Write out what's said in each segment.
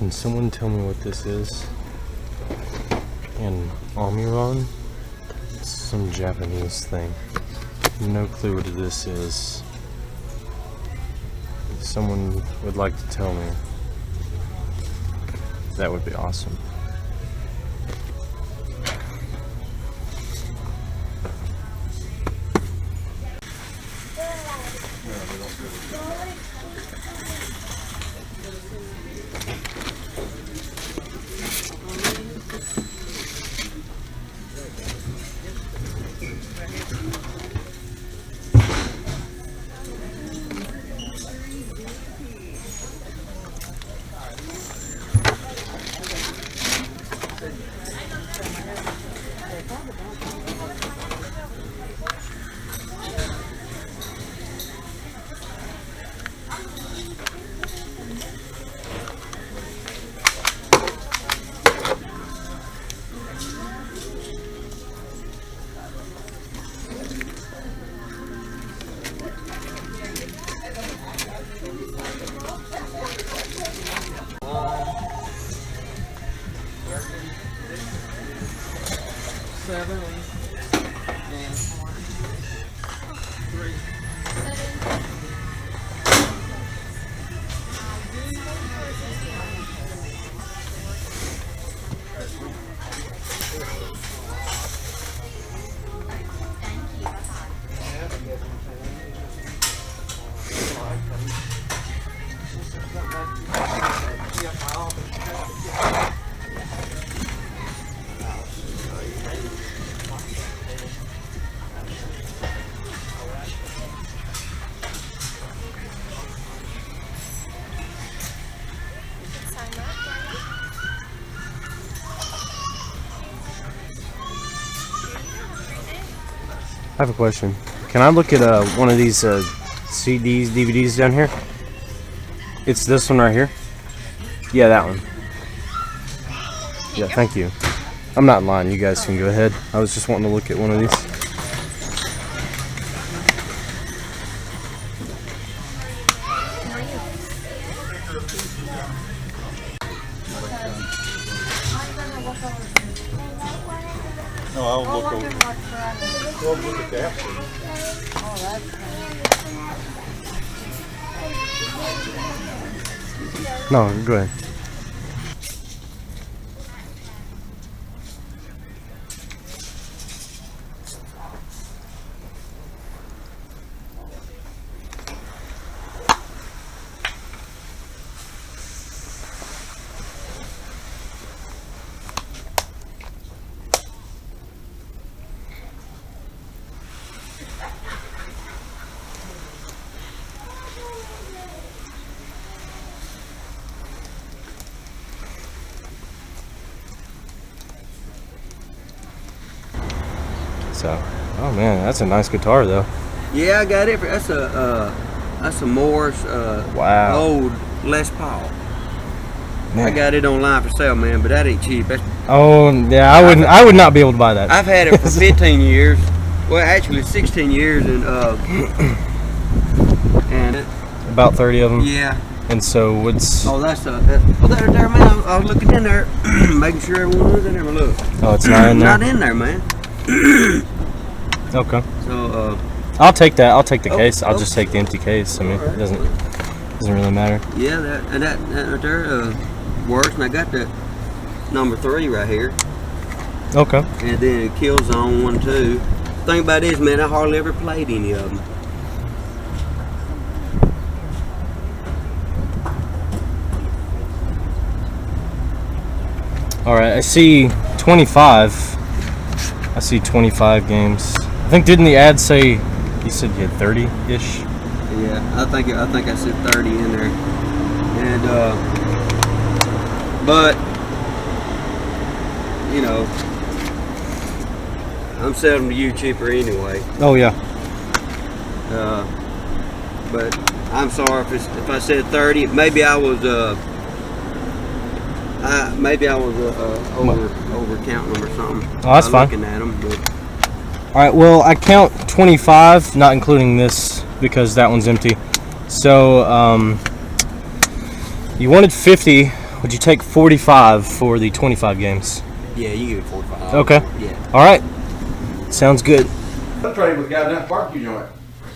Can someone tell me what this is? And Amiron? It's some Japanese thing. No clue what this is. If someone would like to tell me, that would be awesome. I have a question. Can I look at one of these CDs, DVDs down here? It's this one right here? Yeah, that one. Yeah, thank you. I'm not lying. You guys can go ahead. I was just wanting to look at one of these. No, I'll look over. Well, look at that. No, go ahead. So, oh man, that's a nice guitar though. Yeah, I got it. That's a Morris Wow. old Les Paul. Man. I got it online for sale, man, but that ain't cheap. Oh yeah, I would not be able to buy that. I've had it for 15 years. Well, actually 16 years, and About 30 of them. yeah. And so what's? Oh, that's there, man. I was looking in there, making sure everyone was in there. Look. Oh, it's not in there. Not in there, man. Okay. So I'll take that. I'll take the case. I'll just take the empty case. I mean, it doesn't really matter. yeah, that right there works, and I got that number 3 right here, Okay. and then a Killzone 1, 2. Thing about this, man, I hardly ever played any of them. All right. I see 25. I see 25 games. I think didn't the ad say you said you had 30-ish? Yeah, I think I said 30 in there, and but you know, I'm selling to you cheaper anyway. Oh yeah. But I'm sorry if I said 30. Maybe I was over counting them or something. Oh, that's fine. Looking at them, but All right. Well, I count 25, not including this because that one's empty. So you wanted 50. Would you take 45 for the 25 games? Yeah, you give it 45. Okay. Yeah. All right. Sounds good. I'm trading with goddamn barbecue joint.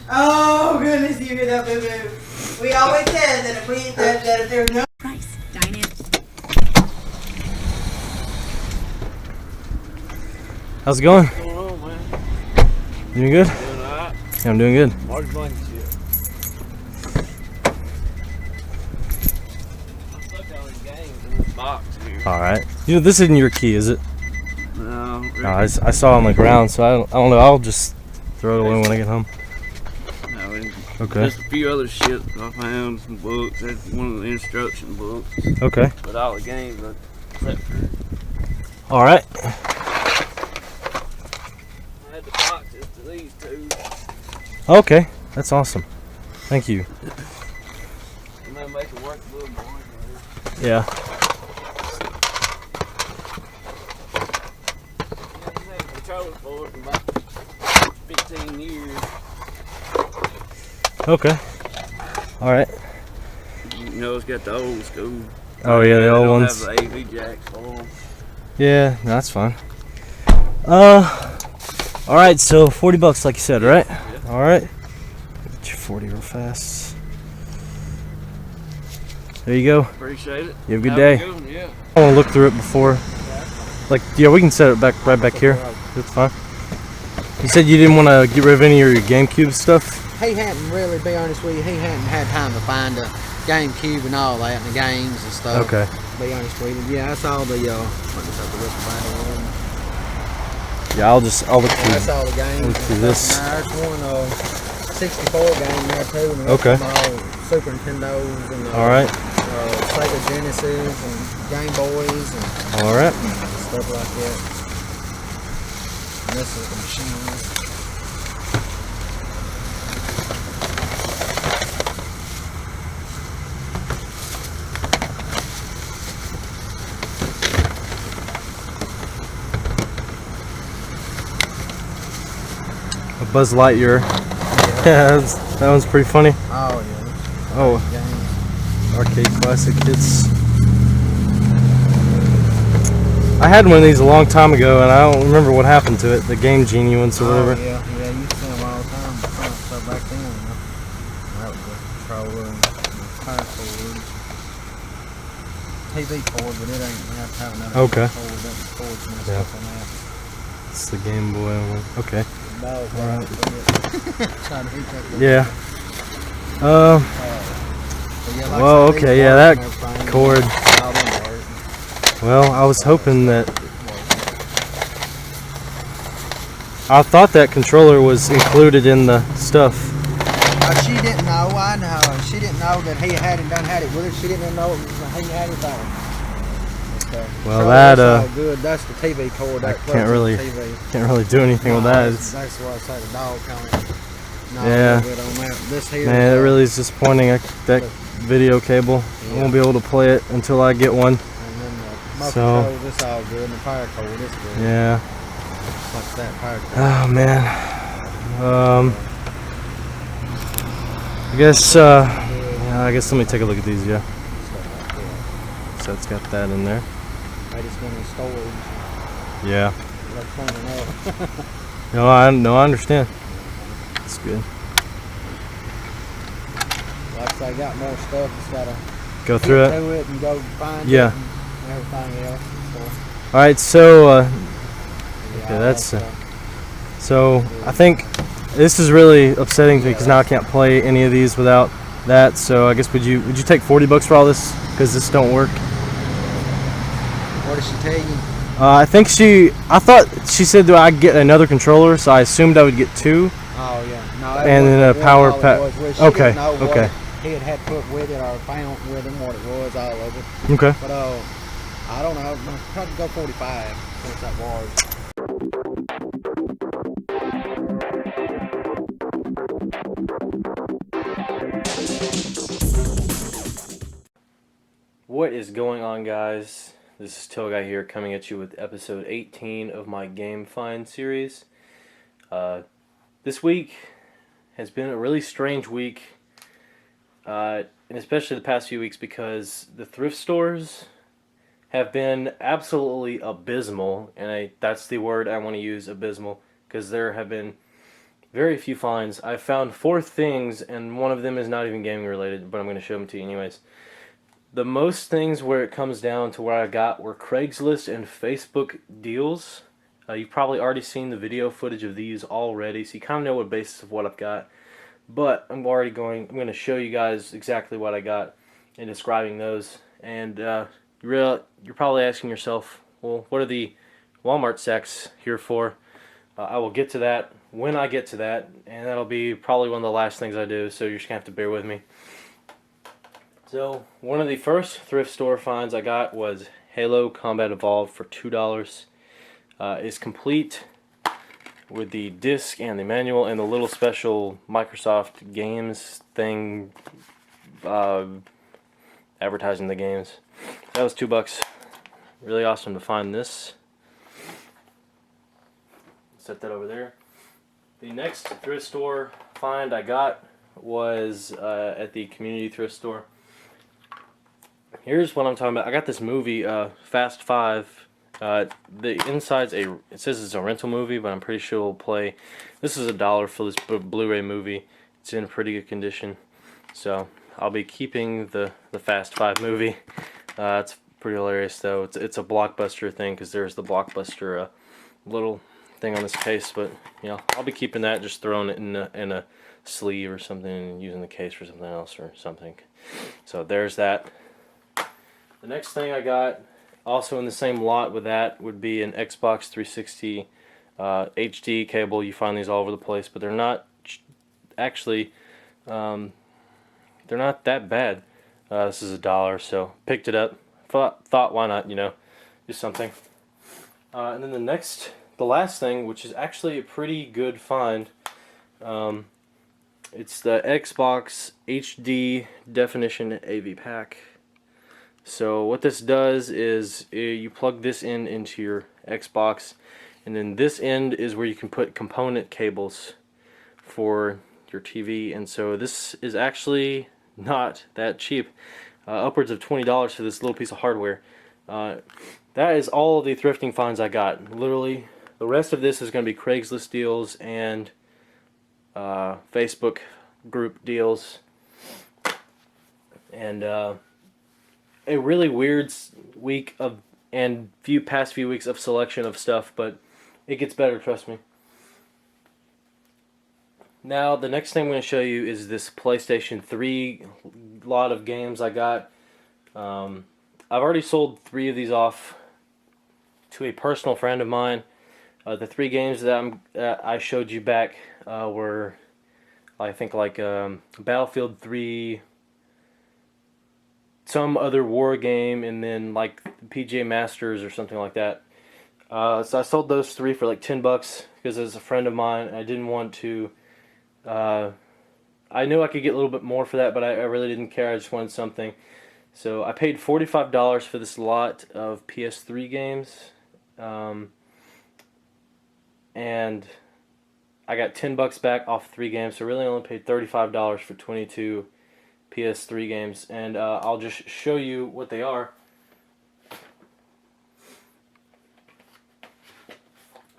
Oh goodness, you hear that, boo boo? We always said that if there's no Price, dynamic. How's it going? What's going on, man? Doing good? Doing alright? Yeah, I'm doing good. Marty blankets here. I stuck all these games in this box here. All right. You know, this isn't your key, is it? No, No, I saw it on the ground, so I don't know. I'll just throw it away when I get home. no, Okay. just a few other shit I found, some books. That's one of the instruction books. Okay. But all the games are except for All right. I had the boxes to these two. Okay. That's awesome. Thank you. And they make it work a little more. Yeah. I've had a controller for it for about 15 years. Okay. All right. You know, it's got the old school. Oh yeah, the They old don't ones. have the AV jacks for them. Yeah, no, that's fine. All right. So $40, like you said, right? Yeah. All right. Get your 40 real fast. There you go. Appreciate it. You have a good Have day. good one, yeah. I want to look through it before. Like, yeah, we can set it right back here. That's fine. You said you didn't want to get rid of any of your GameCube stuff. He hadn't really, be honest with you, he hadn't had time to find a GameCube and all that, and the games and stuff. Okay. Be honest with you, yeah, that's all the, what is that, the Wrestlemania one? Yeah, I'll look through. That's all the games. Look through this. There's one 64 game there too, and the rest Okay. of them are all Super Nintendos and All right. Sega Genesis and Game Boys and All right. stuff like that. And this is the machines. A Buzz Lightyear. Yeah, that one's pretty funny. Oh yeah. Oh, Games. arcade classic hits. I had one of these a long time ago, and I don't remember what happened to it. The Game Genie ones or whatever. Oh, yeah, you used to see them all the time. So back then, that was the controller and the power cord. TV cord, but it ain't. You have to have another Okay. cord. That cord's messed Yeah. up on that. It's the Game Boy one. Okay. No, Alright. trying to heat that. Yeah. But yeah, like Well, I said, okay, these yeah, parts that and everything, cord. all them work. Well, I was hoping that. I thought that controller was included in the stuff. She didn't know. I know. She didn't know that he hadn't had it with her. She didn't know he had it on. Well, So that, that's all good. That's the TV cord. I That plugs can't in really- the TV. Can't really do anything with that. It's, That's why I say the dog count. No, Yeah. a little bit on that. This here. man, it really is disappointing. That video cable. I won't be able to play it until I get one. And then the motor So- control, this all good. And the power cord, this good. Yeah. Like that power cord. Oh man. I guess. Yeah, I guess let me take a look at these. Yeah. So it's got that in there. I just went in storage. Yeah. Like cleaning up. No, I understand. It's good. Like I say, I got more stuff. Just gotta Go through get it. to it and go find Yeah. it and everything else. All right. So. Yeah, Okay, that's. So I think this is really upsetting to me because now I can't play any of these without that. So I guess would you take $40 for all this because this don't work? What did she tell you? I thought she said that I'd get another controller, so I assumed I would get two. Oh yeah. No, that And then wasn't a power all it pack. was. Well, she Okay, didn't know what okay. he had put with it or found with him what it was, all of it. Okay. But I don't know. I'll probably go 45 since that was. What is going on, guys? This is Till Guy here, coming at you with episode 18 of my Game Find series. This week has been a really strange week, and especially the past few weeks because the thrift stores have been absolutely abysmal, and that's the word I want to use, abysmal, because there have been very few finds. I found 4 things, and one of them is not even gaming related, but I'm going to show them to you anyways. The most things where it comes down to what I got were Craigslist and Facebook deals. You've probably already seen the video footage of these already, so you kind of know what basis of what I've got. But I'm going to show you guys exactly what I got in describing those. And you're probably asking yourself, well, what are the Walmart sacks here for? I will get to that when I get to that, and that'll be probably one of the last things I do, so you're just going to have to bear with me. So, one of the first thrift store finds I got was Halo Combat Evolved for $2. It's complete with the disc and the manual and the little special Microsoft Games thing advertising the games. That was $2. Really awesome to find this. Set that over there. The next thrift store find I got was at the community thrift store. Here's what I'm talking about. I got this movie, Fast 5. The inside's it says it's a rental movie, but I'm pretty sure it'll play. This is $1 for this Blu-ray movie. It's in pretty good condition, so I'll be keeping the Fast 5 movie. It's pretty hilarious though. It's a Blockbuster thing, because there's the Blockbuster little thing on this case, but you know, I'll be keeping that, just throwing it in a sleeve or something and using the case for something else or something. So there's that. The next thing I got, also in the same lot with that, would be an Xbox 360 HD cable. You find these all over the place, but they're not actually they're not that bad. This is $1, so picked it up. Thought why not, you know, do something. And then the last thing, which is actually a pretty good find, it's the Xbox HD Definition AV Pack. So what this does is you plug this into your Xbox, and then this end is where you can put component cables for your TV. And so this is actually not that cheap, upwards of $20 for this little piece of hardware. That is all the thrifting finds I got. Literally, the rest of this is going to be Craigslist deals and Facebook group deals, and a really weird week of past few weeks of selection of stuff, but it gets better, trust me. Now the next thing I'm going to show you is this PlayStation 3 lot of games I got. I've already sold 3 of these off to a personal friend of mine. The 3 games that I showed you back were, I think, like Battlefield 3, some other war game, and then like PGA Masters or something like that. So I sold those 3 for like $10 because as a friend of mine, I didn't want to. I knew I could get a little bit more for that, but I really didn't care. I just wanted something. So I paid $45 for this lot of PS3 games, and I got $10 back off 3 games. So really only paid $35 for 22 PS3 games, and I'll just show you what they are.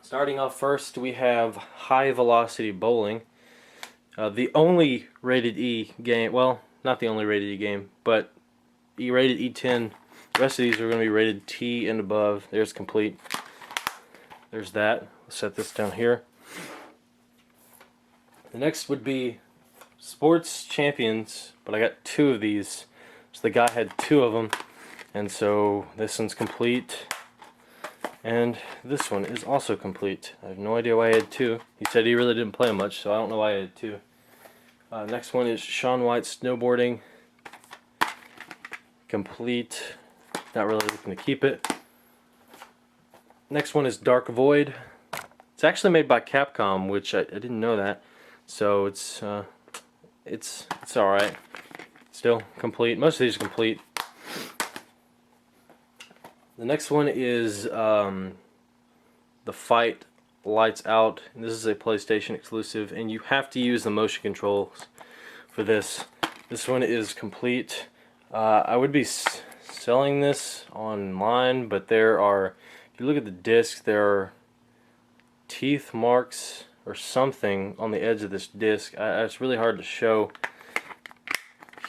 Starting off first, we have High Velocity Bowling. The only rated E game, well, not the only rated E game, but rated E10. The rest of these are going to be rated T and above. There's complete. There's that. Let's set this down here. The next would be Sports Champions, but I got 2 of these. So the guy had 2 of them, and so this one's complete. And this one is also complete. I have no idea why I had 2. He said he really didn't play much, so I don't know why I had 2. Next one is Shaun White's Snowboarding. Complete. Not really looking to keep it. Next one is Dark Void. It's actually made by Capcom, which I didn't know that. So it's alright. Still complete. Most of these are complete. The next one is The Fight Lights Out. And this is a PlayStation exclusive, and you have to use the motion controls for this. This one is complete. I would be selling this online, but there are, if you look at the disc, there are teeth marks or something on the edge of this disc. It's really hard to show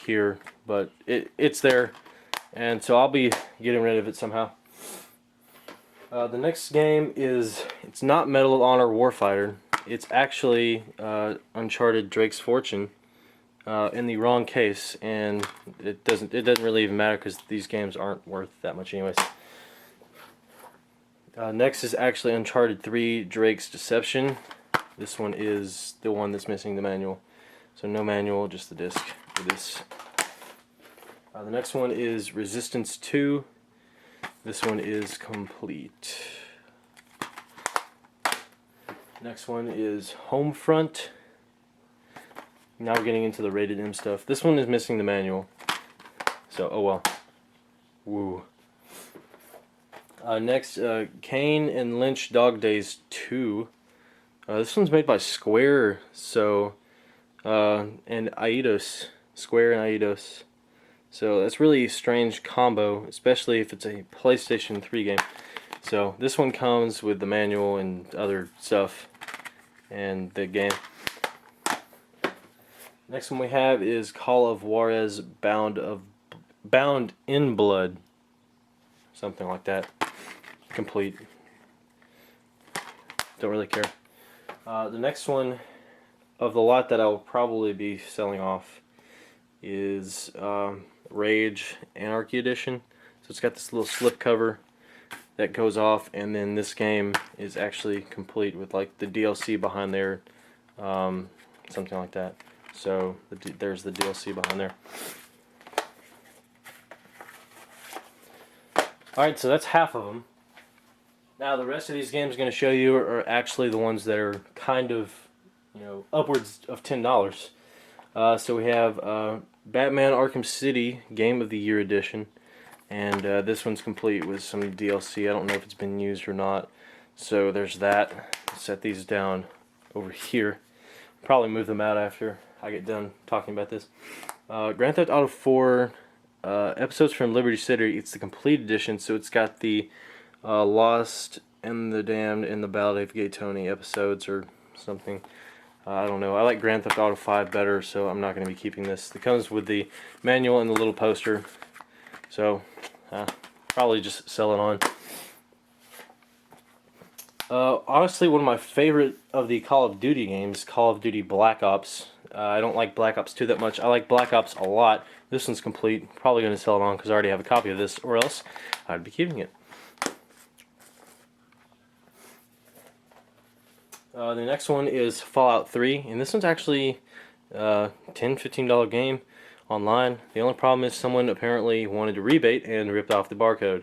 here, but it's there, and so I'll be getting rid of it somehow. The next game is, it's not Medal of Honor Warfighter. It's actually Uncharted Drake's Fortune in the wrong case, and it doesn't really even matter because these games aren't worth that much anyways. Next is actually Uncharted 3 Drake's Deception. This one is the one that's missing the manual. So no manual, just the disc for this. The next one is Resistance 2. This one is complete. Next one is Homefront. Now we're getting into the rated M stuff. This one is missing the manual. So, oh well. Woo. Next, Kane and Lynch Dog Days 2. This one's made by Square, so, and Eidos. Square and Eidos. So that's really a strange combo, especially if it's a PlayStation 3 game. So this one comes with the manual and other stuff and the game. Next one we have is Call of Juarez Bound in Blood. Something like that. Complete. Don't really care. The next one of the lot that I will probably be selling off is Rage Anarchy Edition. So it's got this little slip cover that goes off, and then this game is actually complete with like the DLC behind there, something like that. So there's the DLC behind there. Alright, so that's half of them. Now the rest of these games I'm going to show you are actually the ones that are kind of, you know, upwards of $10. So we have Batman Arkham City Game of the Year Edition, and this one's complete with some DLC. I don't know if it's been used or not, so there's that. Set these down over here. Probably move them out after I get done talking about this. Grand Theft Auto 4 Episodes from Liberty City. It's the complete edition, so it's got the Lost and the Damned and the Ballad of Gay Tony episodes or something. I don't know. I like Grand Theft Auto 5 better, so I'm not going to be keeping this. It comes with the manual and the little poster, so probably just sell it on. Honestly, one of my favorite of the Call of Duty games, Call of Duty Black Ops. I don't like Black Ops 2 that much. I like Black Ops a lot. This one's complete. Probably going to sell it on because I already have a copy of this, or else I'd be keeping it. The next one is Fallout 3, and this one's actually $10-15 game online. The only problem is someone apparently wanted to rebate and ripped off the barcode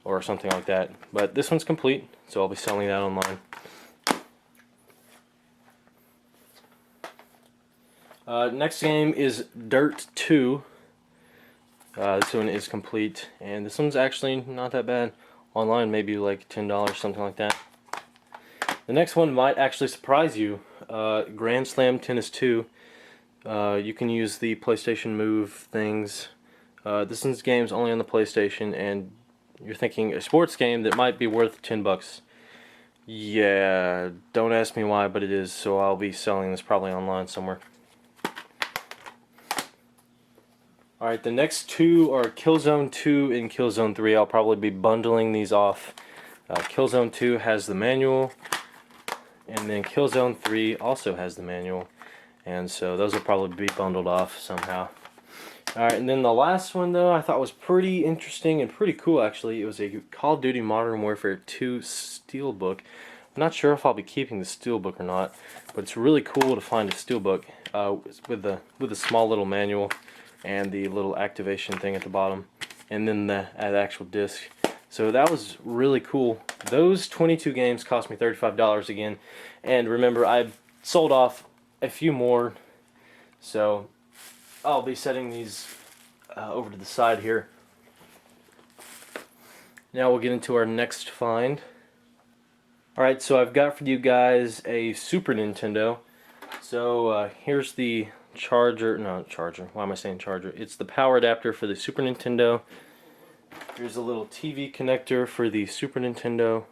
or something like that. But this one's complete, so I'll be selling that online. Next game is Dirt 2. This one is complete, and this one's actually not that bad. Online, maybe like $10, something like that. The next one might actually surprise you. Grand Slam Tennis 2. You can use the PlayStation Move things. This one's game's only on the PlayStation, and you're thinking a sports game that might be worth $10. Yeah, don't ask me why, but it is, so I'll be selling this probably online somewhere. Alright, the next two are Killzone 2 and Killzone 3. I'll probably be bundling these off. Killzone 2 has the manual, and then Killzone 3 also has the manual, and so those will probably be bundled off somehow. Alright, and then the last one though I thought was pretty interesting and pretty cool actually. It was a Call of Duty Modern Warfare 2 Steelbook. I'm not sure if I'll be keeping the Steelbook or not, but it's really cool to find a Steelbook with a small little manual and the little activation thing at the bottom, and then the actual disc. So that was really cool. Those 22 games cost me $35 again, and remember I sold off a few more, so I'll be setting these over to the side here. Now we'll get into our next find. Alright, so I've got for you guys a Super Nintendo. So here's the charger. No, charger. Why am I saying charger? It's the power adapter for the Super Nintendo. Here's a little TV connector for the Super Nintendo.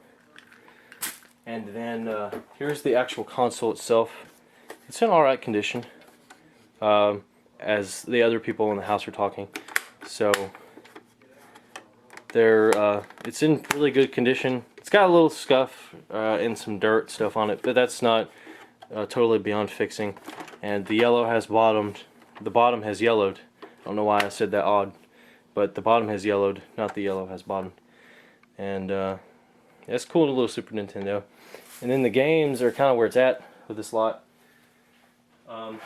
And then here's the actual console itself. It's in alright condition, as the other people in the house are talking. So it's in really good condition. It's got a little scuff and some dirt stuff on it, but that's not totally beyond fixing. And the yellow has bottomed. The bottom has yellowed. I don't know why I said that odd, but the bottom has yellowed, not the yellow has bottomed. And it's cool, little Super Nintendo. And then the games are kind of where it's at with this lot. The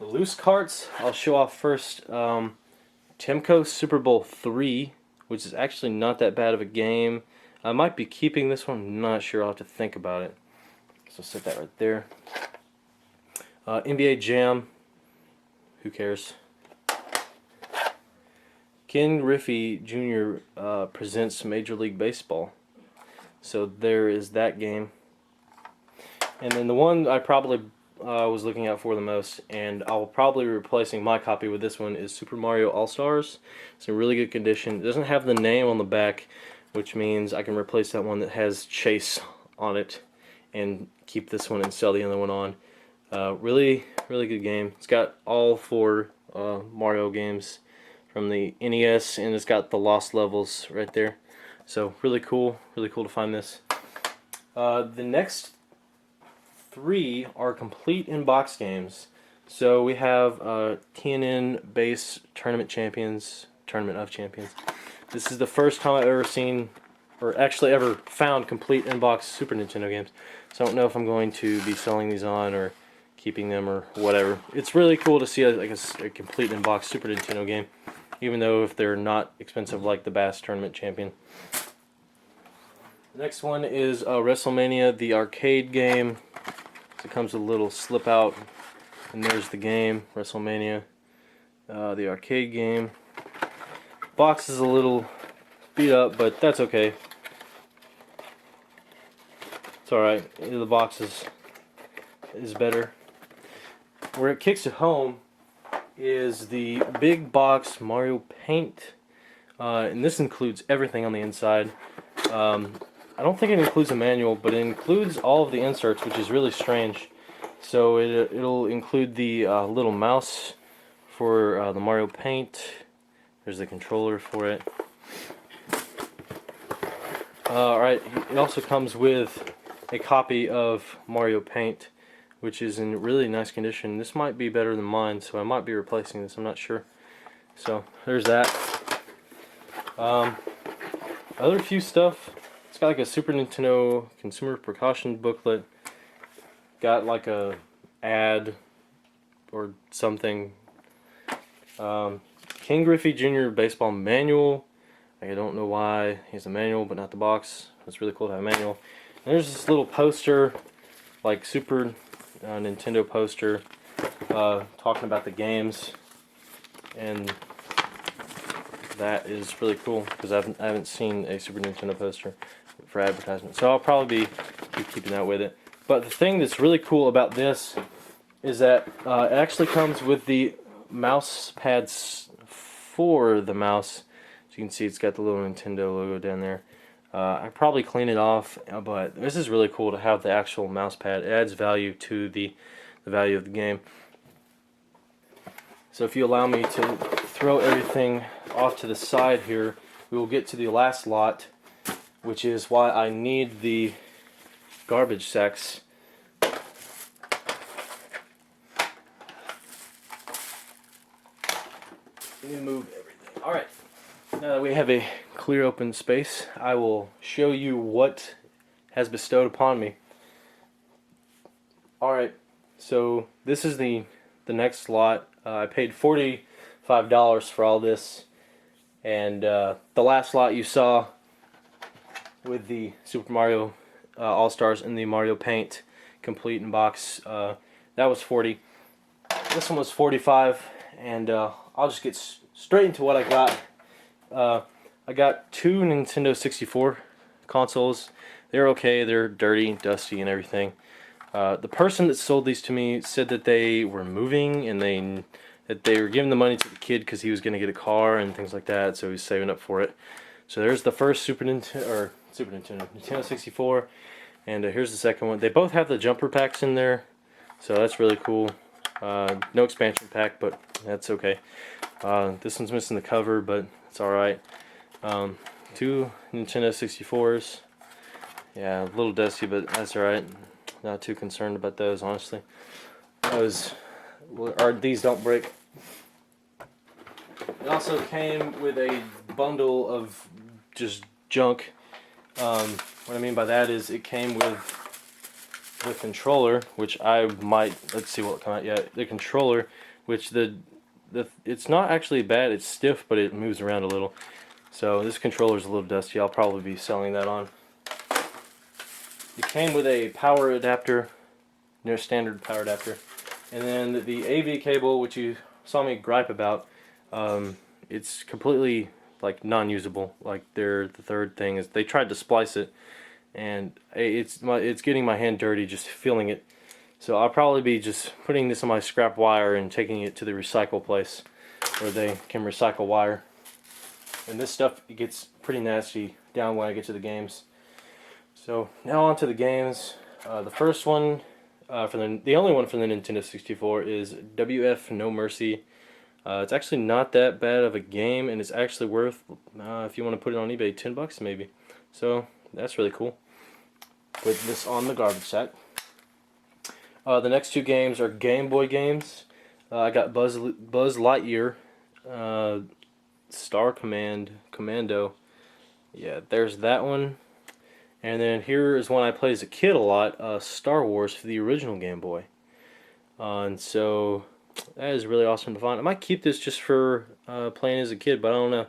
loose carts, I'll show off first. Temco Super Bowl 3, which is actually not that bad of a game. I might be keeping this one, I'm not sure, I'll have to think about it. So set that right there. NBA Jam, who cares? Ken Griffey Jr. Presents Major League Baseball. So there is that game. And then the one I probably was looking out for the most, and I'll probably be replacing my copy with this one, is Super Mario All-Stars. It's in really good condition. It doesn't have the name on the back, which means I can replace that one that has Chase on it and keep this one and sell the other one on. Really good game. It's got all 4 Mario games from the NES, and it's got the lost levels right there. So really cool to find this. The next 3 are complete in-box games. So we have TNN Base Tournament of Champions. This is the first time I've ever seen, or actually ever found, complete in-box Super Nintendo games. So I don't know if I'm going to be selling these on or keeping them or whatever. It's really cool to see a complete in-box Super Nintendo game, even though if they're not expensive like the Bass Tournament Champion. The next one is Wrestlemania, the arcade game. So it comes with a little slip out, and there's the game, Wrestlemania, the arcade game. Box is a little beat up, but that's okay. It's alright. The box is better. Where it kicks it home is the big box Mario Paint, and this includes everything on the inside. I don't think it includes a manual, but it includes all of the inserts, which is really strange. So it'll include the little mouse for the Mario Paint. There's the controller for it. Alright, it also comes with a copy of Mario Paint, which is in really nice condition. This might be better than mine, so I might be replacing this, I'm not sure. So there's that. Other few stuff. It's got like a Super Nintendo consumer precaution booklet. Got like a ad or something. Ken Griffey Jr. baseball manual. I don't know why he has a manual but not the box. It's really cool to have a manual. And there's this little poster, like Super Nintendo poster, talking about the games, and that is really cool because I haven't seen a Super Nintendo poster for advertisement, so I'll probably be keeping that with it. But the thing that's really cool about this is that it actually comes with the mouse pads for the mouse. As you can see, it's got the little Nintendo logo down there. I probably clean it off, but this is really cool to have the actual mouse pad. It adds value to the value of the game. So if you allow me to throw everything off to the side here, we will get to the last lot, which is why I need the garbage sacks. Let me move everything. Alright, now that we have a clear open space, I will show you what has bestowed upon me. Alright, so this is the next lot. I paid $45 for all this, and the last lot you saw with the Super Mario All-Stars and the Mario Paint complete in box, that was $40. This one was $45, and I'll just get straight into what I got. I got 2 Nintendo 64 consoles. They're okay, they're dirty, dusty, and everything. The person that sold these to me said that they were moving and that they were giving the money to the kid because he was going to get a car and things like that, so he's saving up for it. So there's the first Nintendo 64, and here's the second one. They both have the jumper packs in there, so that's really cool. No expansion pack, but that's okay. This one's missing the cover, but it's alright. 2 Nintendo 64s. Yeah, a little dusty, but that's alright. Not too concerned about those, honestly. These don't break. It also came with a bundle of just junk. What I mean by that is it came with the controller, which I might, let's see what will come out yet. The controller, which it's not actually bad, it's stiff, but it moves around a little. So this controller is a little dusty. I'll probably be selling that on. It came with a power adapter, standard power adapter, and then the AV cable, which you saw me gripe about. It's completely like non-usable. Like the third thing is they tried to splice it, and it's getting my hand dirty just feeling it. So I'll probably be just putting this on my scrap wire and taking it to the recycle place where they can recycle wire. And this stuff, it gets pretty nasty down when I get to the games. So now on to the games. The first one, the only one for the Nintendo 64 is WF No Mercy. It's actually not that bad of a game, and it's actually worth, if you want to put it on eBay, $10 maybe. So that's really cool. Put this on the garbage sack. The next two games are Game Boy games. I got Buzz Lightyear, Star Commando. Yeah, there's that one. And then here is one I played as a kid a lot, Star Wars for the original Game Boy. And so that is really awesome to find. I might keep this just for playing as a kid, but I don't know.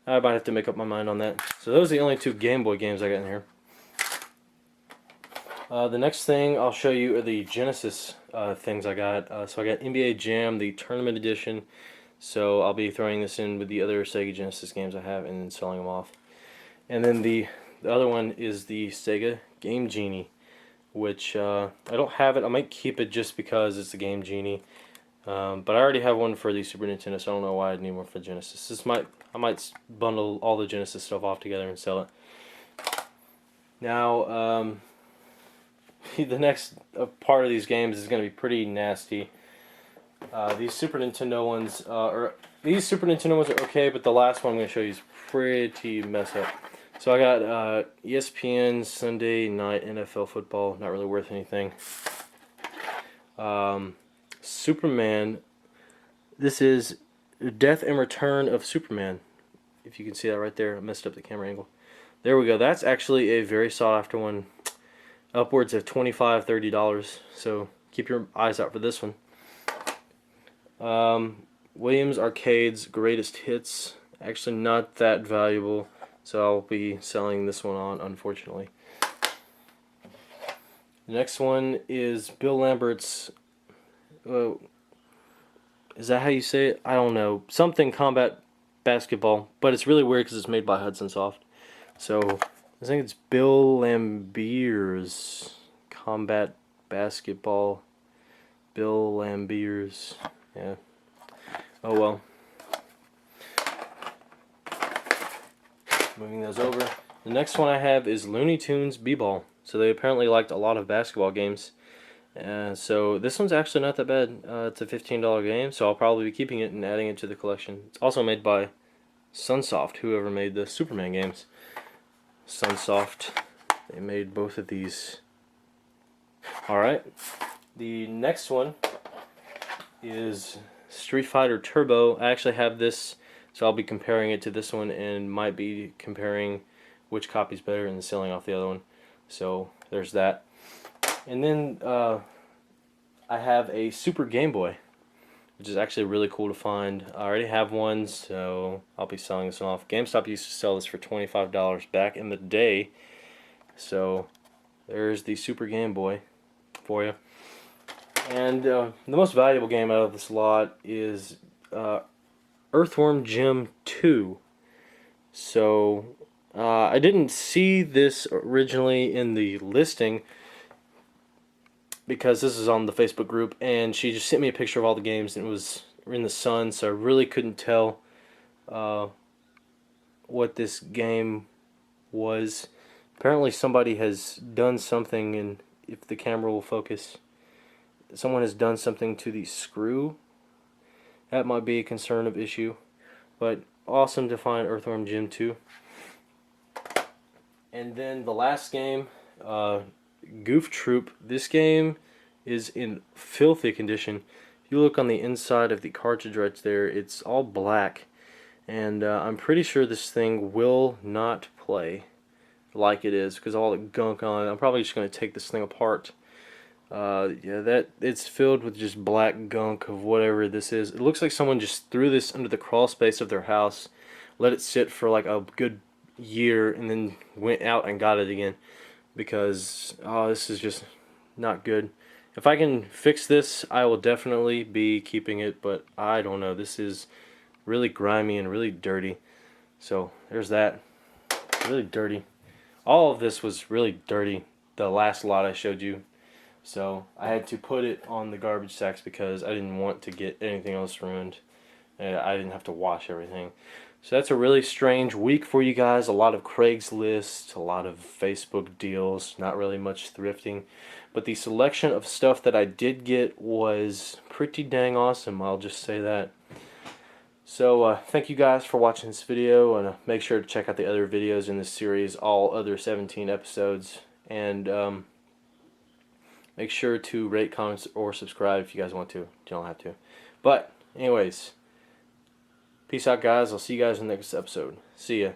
I might have to make up my mind on that. So those are the only two Game Boy games I got in here. The next thing I'll show you are the Genesis things I got. So I got NBA Jam, the Tournament Edition. So I'll be throwing this in with the other Sega Genesis games I have and then selling them off. And then the other one is the Sega Game Genie, which I don't have it. I might keep it just because it's the Game Genie. But I already have one for the Super Nintendo, so I don't know why I'd need one for Genesis. I might bundle all the Genesis stuff off together and sell it. Now, the next part of these games is going to be pretty nasty. These Super Nintendo ones are okay, but the last one I'm going to show you is pretty messed up. So I got ESPN Sunday Night NFL Football, not really worth anything. Superman. This is Death and Return of Superman. If you can see that right there, I messed up the camera angle. There we go. That's actually a very sought after one. Upwards of $25, $30. So keep your eyes out for this one. Williams Arcade's Greatest Hits. Actually not that valuable, so I'll be selling this one on, unfortunately. The next one is Bill Lambert's, is that how you say it? I don't know. Something Combat Basketball, but it's really weird because it's made by Hudson Soft. So I think it's Bill Lambier's Combat Basketball. Bill Lambier's, yeah. Oh well. Moving those over. The next one I have is Looney Tunes Bball. So they apparently liked a lot of basketball games. So this one's actually not that bad. It's a $15 game, so I'll probably be keeping it and adding it to the collection. It's also made by Sunsoft, whoever made the Superman games. Sunsoft, they made both of these. Alright, the next one is Street Fighter Turbo. I actually have this, so I'll be comparing it to this one and might be comparing which copy's better and selling off the other one. So there's that. And then I have a Super Game Boy, which is actually really cool to find. I already have one, so I'll be selling this one off. GameStop used to sell this for $25 back in the day. So there's the Super Game Boy for you. And the most valuable game out of this lot is Earthworm Jim 2. So I didn't see this originally in the listing, because this is on the Facebook group, and she just sent me a picture of all the games, and it was in the sun, so I really couldn't tell what this game was. Apparently somebody has done something, and if the camera will focus, someone has done something to the screw. That might be a concern of issue, but awesome to find Earthworm Jim 2. And then the last game, Goof Troop. This game is in filthy condition. If you look on the inside of the cartridge right there, it's all black. And I'm pretty sure this thing will not play like it is because all the gunk on it. I'm probably just going to take this thing apart. Yeah, it's filled with just black gunk of whatever this is. It looks like someone just threw this under the crawl space of their house, let it sit for like a good year, and then went out and got it again. Because this is just not good. If I can fix this, I will definitely be keeping it, but I don't know. This is really grimy and really dirty. So there's that. Really dirty. All of this was really dirty, the last lot I showed you. So I had to put it on the garbage sacks because I didn't want to get anything else ruined. And I didn't have to wash everything. So that's a really strange week for you guys. A lot of Craigslist, a lot of Facebook deals, not really much thrifting. But the selection of stuff that I did get was pretty dang awesome, I'll just say that. So thank you guys for watching this video, and make sure to check out the other videos in this series, all other 17 episodes. And make sure to rate, comment, or subscribe if you guys want to. You don't have to. But anyways, peace out, guys. I'll see you guys in the next episode. See ya.